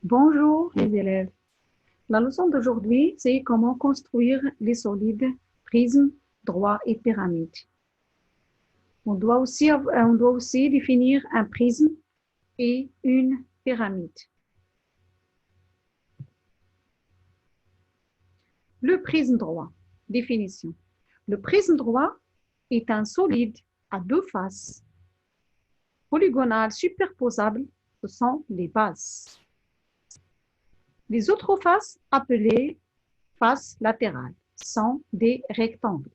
Bonjour les élèves. La leçon d'aujourd'hui, c'est comment construire les solides prisme, droit et pyramide. On doit aussi définir un prisme et une pyramide. Le prisme droit. Définition. Le prisme droit est un solide à deux faces polygonales superposables, ce sont les bases. Les autres faces, appelées faces latérales, sont des rectangles.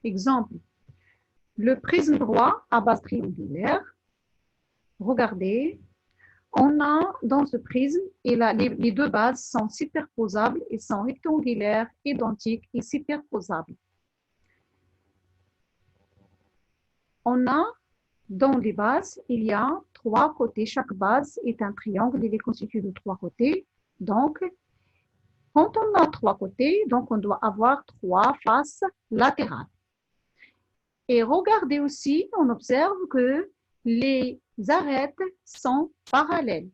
Exemple, le prisme droit à base triangulaire. Regardez, on a dans ce prisme, les deux bases sont superposables et sont rectangulaires, identiques et superposables. On a dans les bases, il y a trois côtés. Chaque base est un triangle, il est constitué de trois côtés. Donc, quand on a trois côtés, donc on doit avoir trois faces latérales. Et regardez aussi, on observe que les arêtes sont parallèles.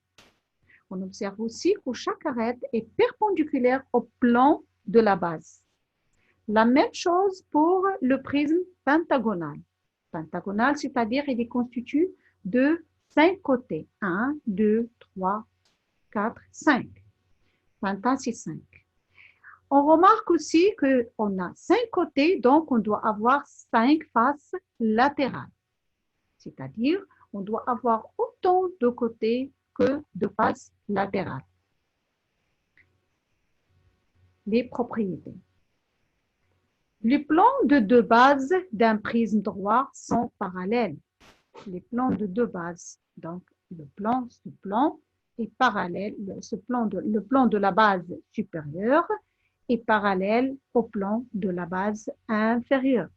On observe aussi que chaque arête est perpendiculaire au plan de la base. La même chose pour le prisme pentagonal. Pentagonal, c'est-à-dire il est constitué de 5 côtés. 1, 2, 3, 4, 5. Penta, c'est 5. On remarque aussi qu'on a 5 côtés, donc on doit avoir 5 faces latérales. C'est-à-dire, on doit avoir autant de côtés que de faces latérales. Les propriétés. Les plans de deux bases d'un prisme droit sont parallèles. Les plans de deux bases, donc ce plan est parallèle, le plan de la base supérieure est parallèle au plan de la base inférieure.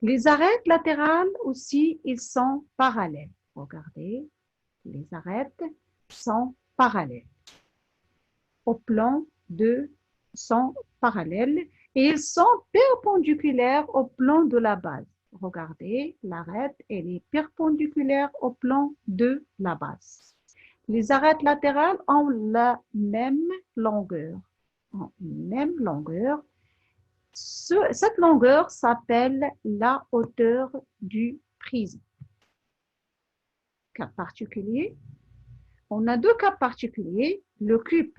Les arêtes latérales aussi, ils sont parallèles. Regardez, les arêtes sont parallèles. Au plan sont parallèles et ils sont perpendiculaires au plan de la base. Regardez, l'arête, elle est perpendiculaire au plan de la base. Les arêtes latérales ont la même longueur. Cette longueur s'appelle la hauteur du prisme. Cas particulier. On a deux cas particuliers. Le cube.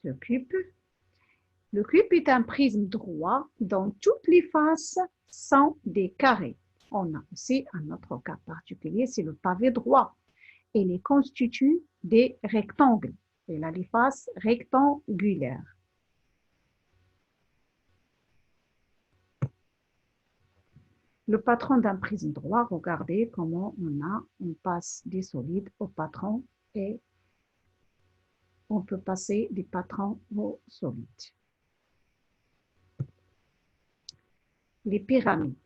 Le cube est un prisme droit dont toutes les faces sont des carrés. On a aussi un autre cas particulier, c'est le pavé droit. Il est constitué des rectangles. Il a les faces rectangulaires. Le patron d'un prisme droit, regardez comment on passe des solides au patron et on peut passer des patrons aux solides. Les pyramides.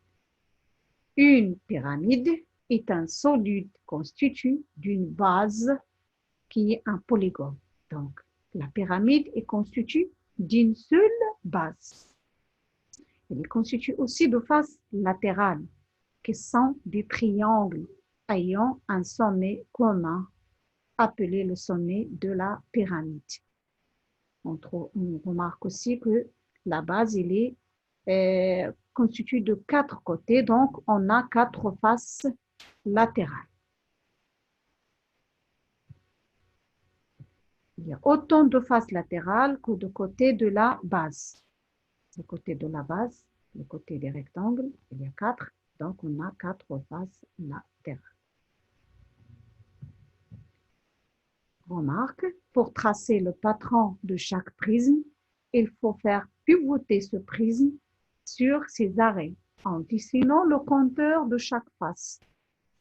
Une pyramide est un solide constitué d'une base qui est un polygone. Donc, la pyramide est constituée d'une seule base. Elle est constituée aussi de faces latérales, qui sont des triangles ayant un sommet commun, appelé le sommet de la pyramide. On remarque aussi que la base, elle est constituée de 4 côtés, donc on a 4 faces latérales. Il y a autant de faces latérales que de côtés de la base. Le côté de la base, le côté des rectangles, il y a 4, donc on a 4 faces latérales. Remarque, pour tracer le patron de chaque prisme, il faut faire pivoter ce prisme sur ses arrêts en dessinant le compteur de chaque face.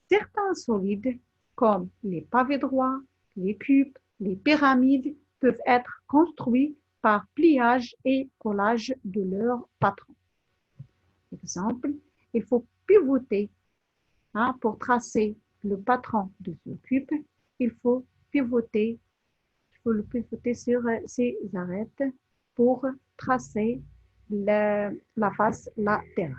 Certains solides, comme les pavés droits, les cubes, les pyramides, peuvent être construits par pliage et collage de leur patron. Exemple, il faut pivoter pour tracer le patron de ce cube. Il faut le pivoter sur ses arêtes pour tracer la face latérale.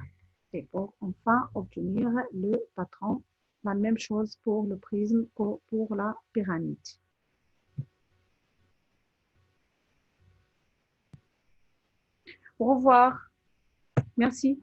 Et pour enfin obtenir le patron, la même chose pour le prisme, pour la pyramide. Au revoir. Merci.